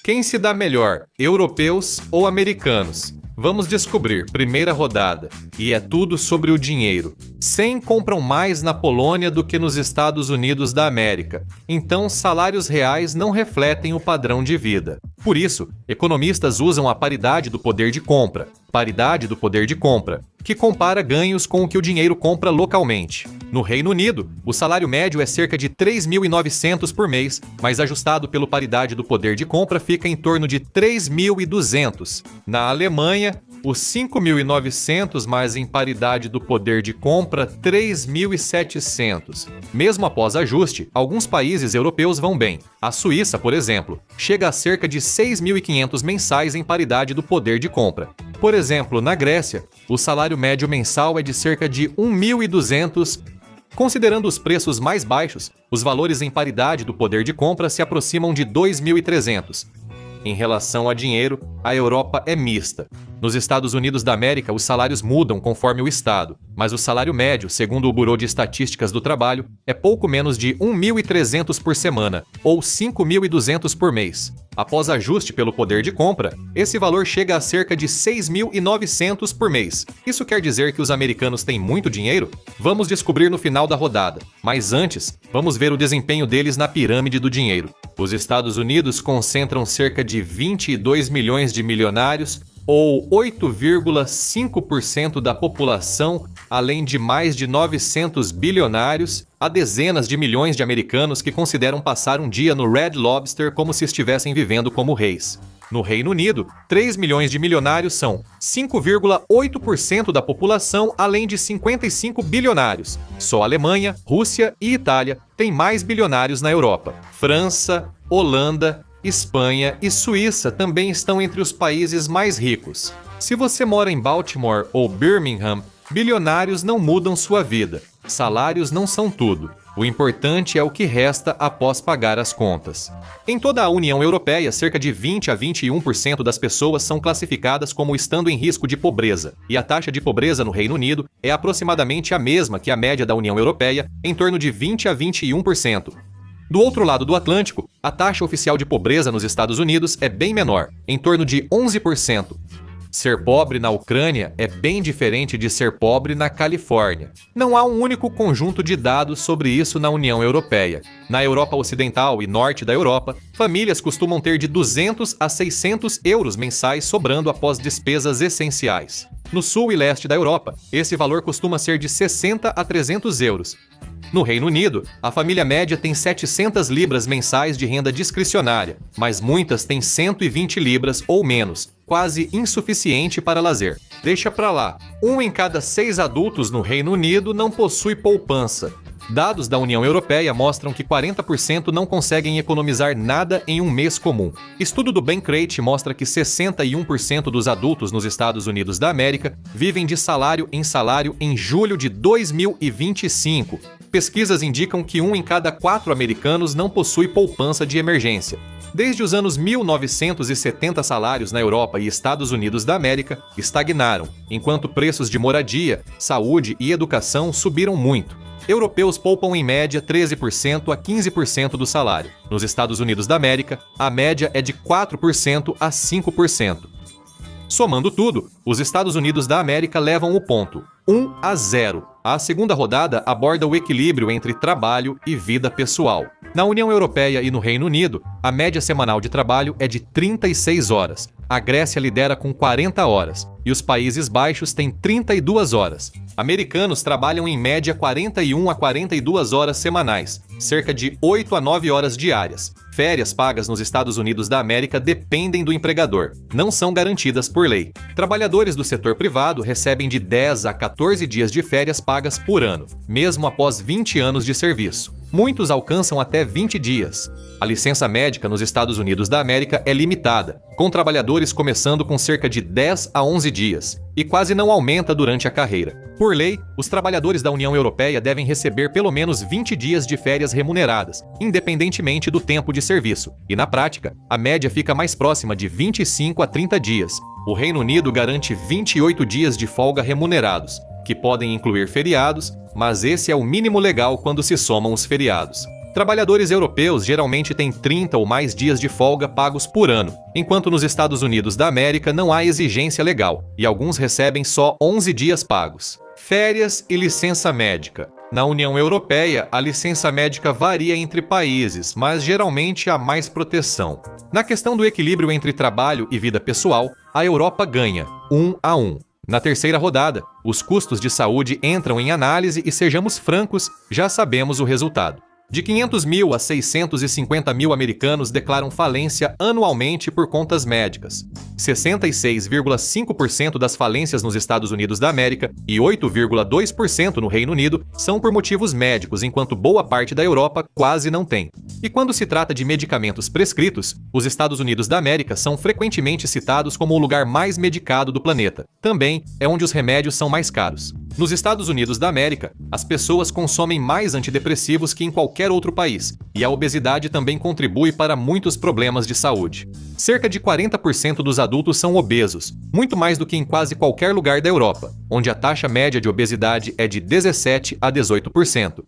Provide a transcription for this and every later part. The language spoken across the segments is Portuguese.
Quem se dá melhor, europeus ou americanos? Vamos descobrir, primeira rodada. E é tudo sobre o dinheiro. 100 compram mais na Polônia do que nos Estados Unidos da América. Então, salários reais não refletem o padrão de vida. Por isso, economistas usam a paridade do poder de compra. Paridade do poder de compra, que compara ganhos com o que o dinheiro compra localmente. No Reino Unido, o salário médio é cerca de 3.900 por mês, mas ajustado pelo paridade do poder de compra fica em torno de 3.200. Na Alemanha, os 5.900 mais em paridade do poder de compra 3.700. Mesmo após ajuste, alguns países europeus vão bem. A Suíça, por exemplo, chega a cerca de 6.500 mensais em paridade do poder de compra. Por exemplo, na Grécia, o salário médio mensal é de cerca de 1.200. Considerando os preços mais baixos, os valores em paridade do poder de compra se aproximam de 2.300. Em relação a dinheiro, a Europa é mista. Nos Estados Unidos da América, os salários mudam conforme o estado, mas o salário médio, segundo o Bureau de Estatísticas do Trabalho, é pouco menos de 1.300 por semana, ou 5.200 por mês. Após ajuste pelo poder de compra, esse valor chega a cerca de 6.900 por mês. Isso quer dizer que os americanos têm muito dinheiro? Vamos descobrir no final da rodada. Mas antes, vamos ver o desempenho deles na pirâmide do dinheiro. Os Estados Unidos concentram cerca de 22 milhões de milionários, ou 8,5% da população, além de mais de 900 bilionários. Há dezenas de milhões de americanos que consideram passar um dia no Red Lobster como se estivessem vivendo como reis. No Reino Unido, 3 milhões de milionários são 5,8% da população, além de 55 bilionários. Só Alemanha, Rússia e Itália têm mais bilionários na Europa. França, Holanda, Espanha e Suíça também estão entre os países mais ricos. Se você mora em Baltimore ou Birmingham, bilionários não mudam sua vida. Salários não são tudo. O importante é o que resta após pagar as contas. Em toda a União Europeia, cerca de 20 a 21% das pessoas são classificadas como estando em risco de pobreza, e a taxa de pobreza no Reino Unido é aproximadamente a mesma que a média da União Europeia, em torno de 20 a 21%. Do outro lado do Atlântico, a taxa oficial de pobreza nos Estados Unidos é bem menor, em torno de 11%. Ser pobre na Ucrânia é bem diferente de ser pobre na Califórnia. Não há um único conjunto de dados sobre isso na União Europeia. Na Europa Ocidental e Norte da Europa, famílias costumam ter de 200 a 600 euros mensais sobrando após despesas essenciais. No Sul e Leste da Europa, esse valor costuma ser de 60 a 300 euros. No Reino Unido, a família média tem 700 libras mensais de renda discricionária, mas muitas têm 120 libras ou menos, quase insuficiente para lazer. Deixa pra lá, 1 em cada 6 adultos no Reino Unido não possui poupança. Dados da União Europeia mostram que 40% não conseguem economizar nada em um mês comum. Estudo do Bankrate mostra que 61% dos adultos nos Estados Unidos da América vivem de salário em julho de 2025. Pesquisas indicam que 1 em cada 4 americanos não possui poupança de emergência. Desde os anos 1970, salários na Europa e Estados Unidos da América estagnaram, enquanto preços de moradia, saúde e educação subiram muito. Europeus poupam em média 13% a 15% do salário. Nos Estados Unidos da América, a média é de 4% a 5%. Somando tudo, os Estados Unidos da América levam o ponto, 1-0. A segunda rodada aborda o equilíbrio entre trabalho e vida pessoal. Na União Europeia e no Reino Unido, a média semanal de trabalho é de 36 horas. A Grécia lidera com 40 horas e os Países Baixos têm 32 horas. Americanos trabalham em média 41 a 42 horas semanais, cerca de 8 a 9 horas diárias. Férias pagas nos Estados Unidos da América dependem do empregador, não são garantidas por lei. Trabalhadores do setor privado recebem de 10 a 14 dias de férias pagas por ano, mesmo após 20 anos de serviço. Muitos alcançam até 20 dias. A licença médica nos Estados Unidos da América é limitada, com trabalhadores começando com cerca de 10 a 11 dias, e quase não aumenta durante a carreira. Por lei, os trabalhadores da União Europeia devem receber pelo menos 20 dias de férias remuneradas, independentemente do tempo de serviço, e na prática, a média fica mais próxima de 25 a 30 dias. O Reino Unido garante 28 dias de folga remunerados, que podem incluir feriados, mas esse é o mínimo legal quando se somam os feriados. Trabalhadores europeus geralmente têm 30 ou mais dias de folga pagos por ano, enquanto nos Estados Unidos da América não há exigência legal, e alguns recebem só 11 dias pagos. Férias e licença médica. Na União Europeia, a licença médica varia entre países, mas geralmente há mais proteção. Na questão do equilíbrio entre trabalho e vida pessoal, a Europa ganha, 1-1. Na terceira rodada, os custos de saúde entram em análise e, sejamos francos, já sabemos o resultado. De 500 mil a 650 mil americanos declaram falência anualmente por contas médicas. 66,5% das falências nos Estados Unidos da América e 8,2% no Reino Unido são por motivos médicos, enquanto boa parte da Europa quase não tem. E quando se trata de medicamentos prescritos, os Estados Unidos da América são frequentemente citados como o lugar mais medicado do planeta. Também é onde os remédios são mais caros. Nos Estados Unidos da América, as pessoas consomem mais antidepressivos que em qualquer outro país, e a obesidade também contribui para muitos problemas de saúde. Cerca de 40% dos adultos são obesos, muito mais do que em quase qualquer lugar da Europa, onde a taxa média de obesidade é de 17% a 18%.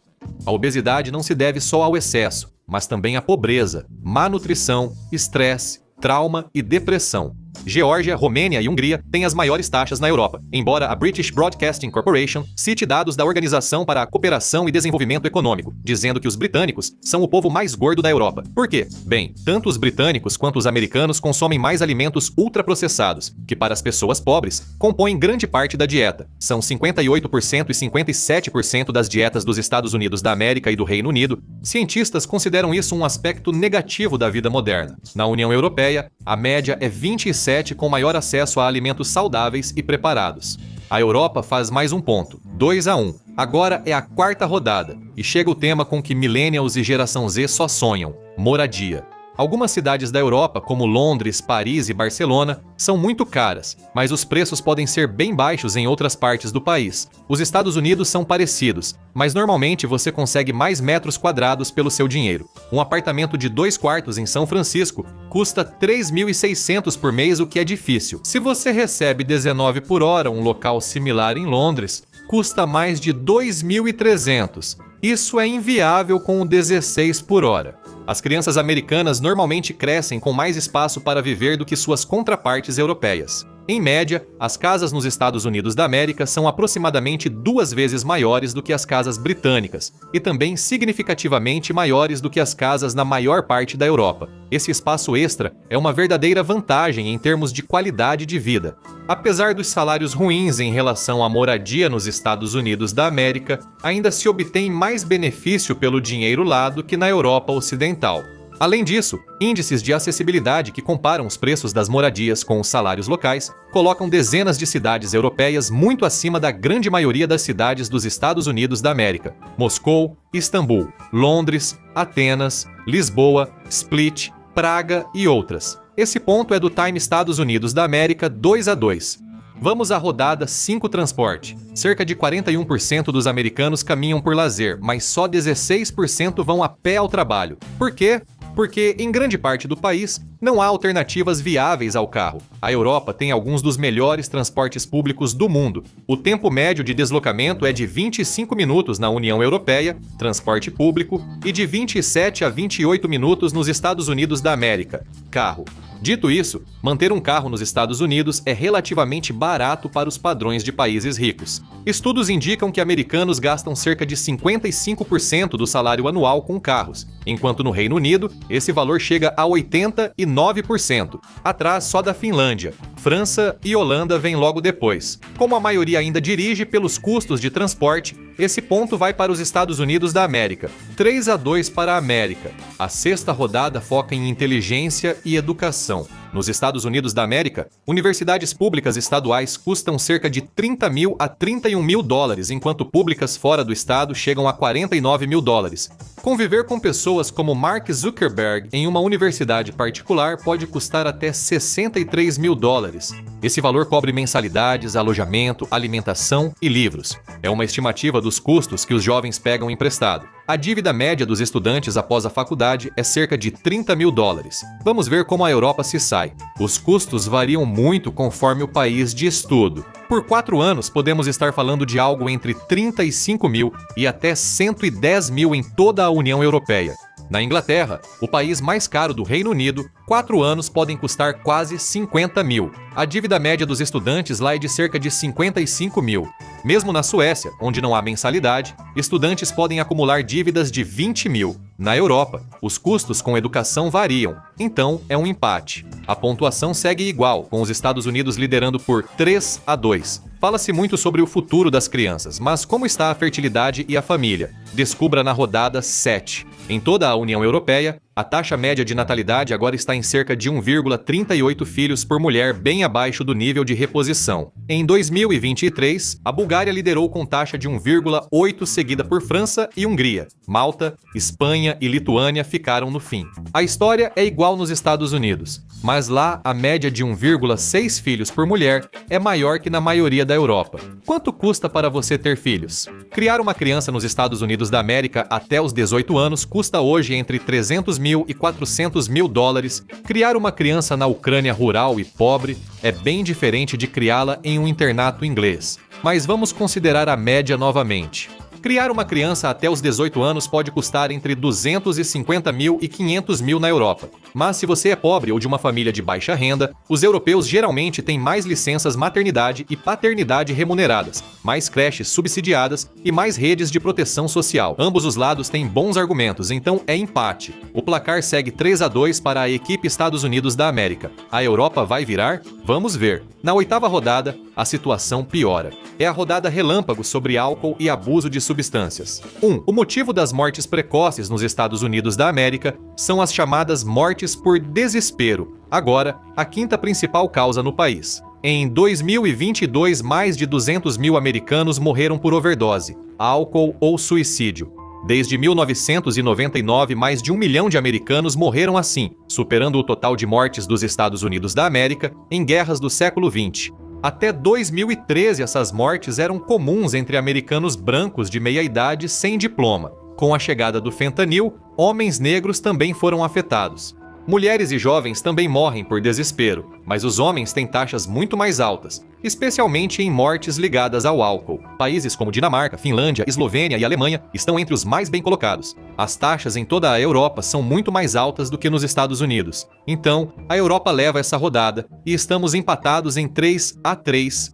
A obesidade não se deve só ao excesso, mas também à pobreza, má nutrição, estresse, trauma e depressão. Geórgia, Romênia e Hungria têm as maiores taxas na Europa, embora a British Broadcasting Corporation cite dados da Organização para a Cooperação e Desenvolvimento Econômico, dizendo que os britânicos são o povo mais gordo da Europa. Por quê? Bem, tanto os britânicos quanto os americanos consomem mais alimentos ultraprocessados, que para as pessoas pobres compõem grande parte da dieta. São 58% e 57% das dietas dos Estados Unidos da América e do Reino Unido. Cientistas consideram isso um aspecto negativo da vida moderna. Na União Europeia, a média é 27, com maior acesso a alimentos saudáveis e preparados. A Europa faz mais um ponto, 2-1. Agora é a quarta rodada, e chega o tema com que millennials e geração Z só sonham: moradia. Algumas cidades da Europa, como Londres, Paris e Barcelona, são muito caras, mas os preços podem ser bem baixos em outras partes do país. Os Estados Unidos são parecidos, mas normalmente você consegue mais metros quadrados pelo seu dinheiro. Um apartamento de 2 quartos em São Francisco custa R$3.600 por mês, o que é difícil. Se você recebe 19 por hora, um local similar em Londres custa mais de R$2.300. Isso é inviável com o 16 por hora. As crianças americanas normalmente crescem com mais espaço para viver do que suas contrapartes europeias. Em média, as casas nos Estados Unidos da América são aproximadamente 2 vezes maiores do que as casas britânicas e também significativamente maiores do que as casas na maior parte da Europa. Esse espaço extra é uma verdadeira vantagem em termos de qualidade de vida. Apesar dos salários ruins em relação à moradia nos Estados Unidos da América, ainda se obtém mais benefício pelo dinheiro lá do que na Europa Ocidental. Além disso, índices de acessibilidade que comparam os preços das moradias com os salários locais colocam dezenas de cidades europeias muito acima da grande maioria das cidades dos Estados Unidos da América: Moscou, Istambul, Londres, Atenas, Lisboa, Split, Praga e outras. Esse ponto é do Time Estados Unidos da América 2-2. Vamos à rodada 5 transporte. Cerca de 41% dos americanos caminham por lazer, mas só 16% vão a pé ao trabalho. Por quê? Porque, em grande parte do país, não há alternativas viáveis ao carro. A Europa tem alguns dos melhores transportes públicos do mundo. O tempo médio de deslocamento é de 25 minutos na União Europeia, transporte público, e de 27 a 28 minutos nos Estados Unidos da América, carro. Dito isso, manter um carro nos Estados Unidos é relativamente barato para os padrões de países ricos. Estudos indicam que americanos gastam cerca de 55% do salário anual com carros, enquanto no Reino Unido, esse valor chega a 89%, atrás só da Finlândia. França e Holanda vêm logo depois. Como a maioria ainda dirige pelos custos de transporte, esse ponto vai para os Estados Unidos da América. 3-2 para a América. A sexta rodada foca em inteligência e educação. Nos Estados Unidos da América, universidades públicas estaduais custam cerca de 30 mil a 31 mil dólares, enquanto públicas fora do estado chegam a 49 mil dólares. Conviver com pessoas como Mark Zuckerberg em uma universidade particular pode custar até 63 mil dólares. Esse valor cobre mensalidades, alojamento, alimentação e livros. É uma estimativa dos custos que os jovens pegam emprestado. A dívida média dos estudantes após a faculdade é cerca de 30 mil dólares. Vamos ver como a Europa se sai. Os custos variam muito conforme o país de estudo. Por 4 anos, podemos estar falando de algo entre 35 mil e até 110 mil em toda a União Europeia. Na Inglaterra, o país mais caro do Reino Unido, 4 anos podem custar quase 50 mil. A dívida média dos estudantes lá é de cerca de 55 mil. Mesmo na Suécia, onde não há mensalidade, estudantes podem acumular dívidas de 20 mil. Na Europa, os custos com educação variam, então é um empate. A pontuação segue igual, com os Estados Unidos liderando por 3-2. Fala-se muito sobre o futuro das crianças, mas como está a fertilidade e a família? Descubra na rodada 7. Em toda a União Europeia, a taxa média de natalidade agora está em cerca de 1,38 filhos por mulher, bem abaixo do nível de reposição. Em 2023, a Bulgária liderou com taxa de 1,8, seguida por França e Hungria. Malta, Espanha e Lituânia ficaram no fim. A história é igual nos Estados Unidos, mas lá a média de 1,6 filhos por mulher é maior que na maioria da Europa. Quanto custa para você ter filhos? Criar uma criança nos Estados Unidos da América até os 18 anos custa hoje entre 300 mil e 400 mil dólares. Criar uma criança na Ucrânia rural e pobre é bem diferente de criá-la em um internato inglês. Mas vamos considerar a média novamente. Criar uma criança até os 18 anos pode custar entre 250 mil e 500 mil na Europa. Mas se você é pobre ou de uma família de baixa renda, os europeus geralmente têm mais licenças maternidade e paternidade remuneradas, mais creches subsidiadas e mais redes de proteção social. Ambos os lados têm bons argumentos, então é empate. O placar segue 3-2 para a equipe Estados Unidos da América. A Europa vai virar? Vamos ver. Na 8ª rodada, a situação piora. É a rodada relâmpago sobre álcool e abuso de substâncias. 1. O motivo das mortes precoces nos Estados Unidos da América são as chamadas mortes por desespero, agora a 5ª principal causa no país. Em 2022, mais de 200 mil americanos morreram por overdose, álcool ou suicídio. Desde 1999, mais de 1 milhão de americanos morreram assim, superando o total de mortes dos Estados Unidos da América em guerras do século XX. Até 2013, essas mortes eram comuns entre americanos brancos de meia-idade sem diploma. Com a chegada do fentanil, homens negros também foram afetados. Mulheres e jovens também morrem por desespero, mas os homens têm taxas muito mais altas, especialmente em mortes ligadas ao álcool. Países como Dinamarca, Finlândia, Eslovênia e Alemanha estão entre os mais bem colocados. As taxas em toda a Europa são muito mais altas do que nos Estados Unidos. Então, a Europa leva essa rodada e estamos empatados em 3-3.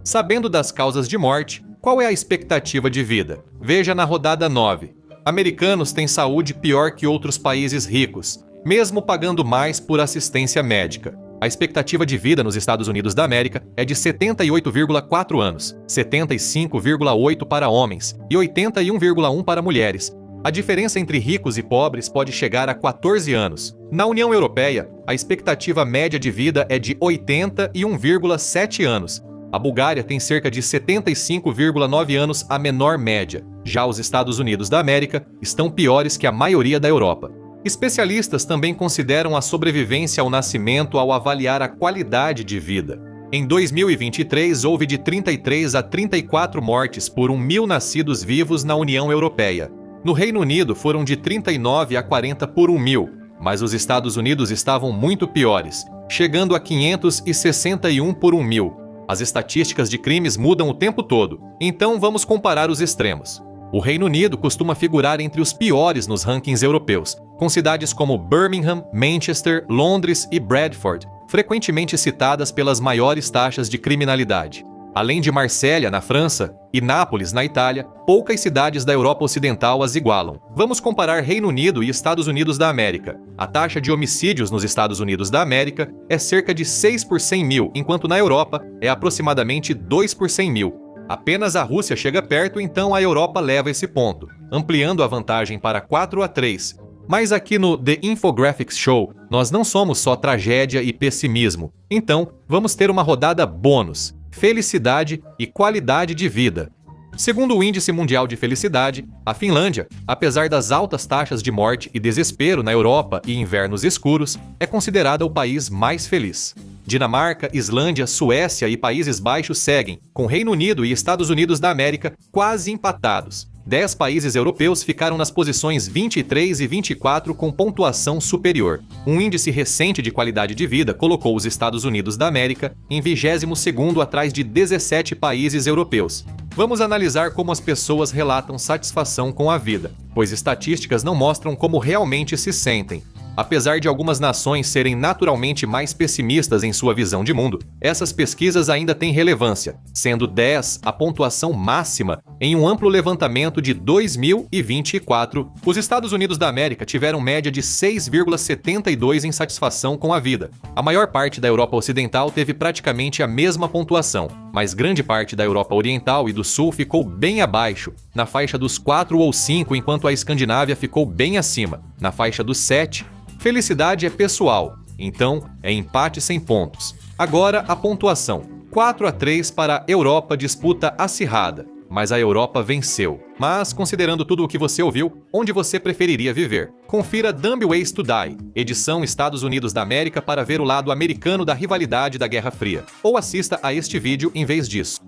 Sabendo das causas de morte, qual é a expectativa de vida? Veja na rodada 9. Americanos têm saúde pior que outros países ricos, mesmo pagando mais por assistência médica. A expectativa de vida nos Estados Unidos da América é de 78,4 anos, 75,8 para homens e 81,1 para mulheres. A diferença entre ricos e pobres pode chegar a 14 anos. Na União Europeia, a expectativa média de vida é de 81,7 anos. A Bulgária tem cerca de 75,9 anos, a menor média. Já os Estados Unidos da América estão piores que a maioria da Europa. Especialistas também consideram a sobrevivência ao nascimento ao avaliar a qualidade de vida. Em 2023, houve de 33 a 34 mortes por 1 mil nascidos vivos na União Europeia. No Reino Unido, foram de 39 a 40 por 1 mil, mas os Estados Unidos estavam muito piores, chegando a 561 por 1 mil. As estatísticas de crimes mudam o tempo todo, então vamos comparar os extremos. O Reino Unido costuma figurar entre os piores nos rankings europeus, com cidades como Birmingham, Manchester, Londres e Bradford, frequentemente citadas pelas maiores taxas de criminalidade. Além de Marsella, na França, e Nápoles, na Itália, poucas cidades da Europa Ocidental as igualam. Vamos comparar Reino Unido e Estados Unidos da América. A taxa de homicídios nos Estados Unidos da América é cerca de 6 por 100 mil, enquanto na Europa é aproximadamente 2 por 100 mil. Apenas a Rússia chega perto, então a Europa leva esse ponto, ampliando a vantagem para 4-3. Mas aqui no The Infographics Show, nós não somos só tragédia e pessimismo. Então, vamos ter uma rodada bônus: felicidade e qualidade de vida. Segundo o Índice Mundial de Felicidade, a Finlândia, apesar das altas taxas de morte e desespero na Europa e invernos escuros, é considerada o país mais feliz. Dinamarca, Islândia, Suécia e Países Baixos seguem, com Reino Unido e Estados Unidos da América quase empatados. 10 países europeus ficaram nas posições 23 e 24 com pontuação superior. Um índice recente de qualidade de vida colocou os Estados Unidos da América em 22º atrás de 17 países europeus. Vamos analisar como as pessoas relatam satisfação com a vida, pois estatísticas não mostram como realmente se sentem. Apesar de algumas nações serem naturalmente mais pessimistas em sua visão de mundo, essas pesquisas ainda têm relevância, sendo 10 a pontuação máxima em um amplo levantamento de 2024. Os Estados Unidos da América tiveram média de 6,72 em satisfação com a vida. A maior parte da Europa Ocidental teve praticamente a mesma pontuação, mas grande parte da Europa Oriental e do Sul ficou bem abaixo, na faixa dos 4 ou 5, enquanto a Escandinávia ficou bem acima, na faixa dos 7. Felicidade é pessoal, então é empate sem pontos. Agora a pontuação. 4-3 para a Europa, disputa acirrada, mas a Europa venceu. Mas, considerando tudo o que você ouviu, onde você preferiria viver? Confira Dumb Ways to Die, edição Estados Unidos da América, para ver o lado americano da rivalidade da Guerra Fria. Ou assista a este vídeo em vez disso.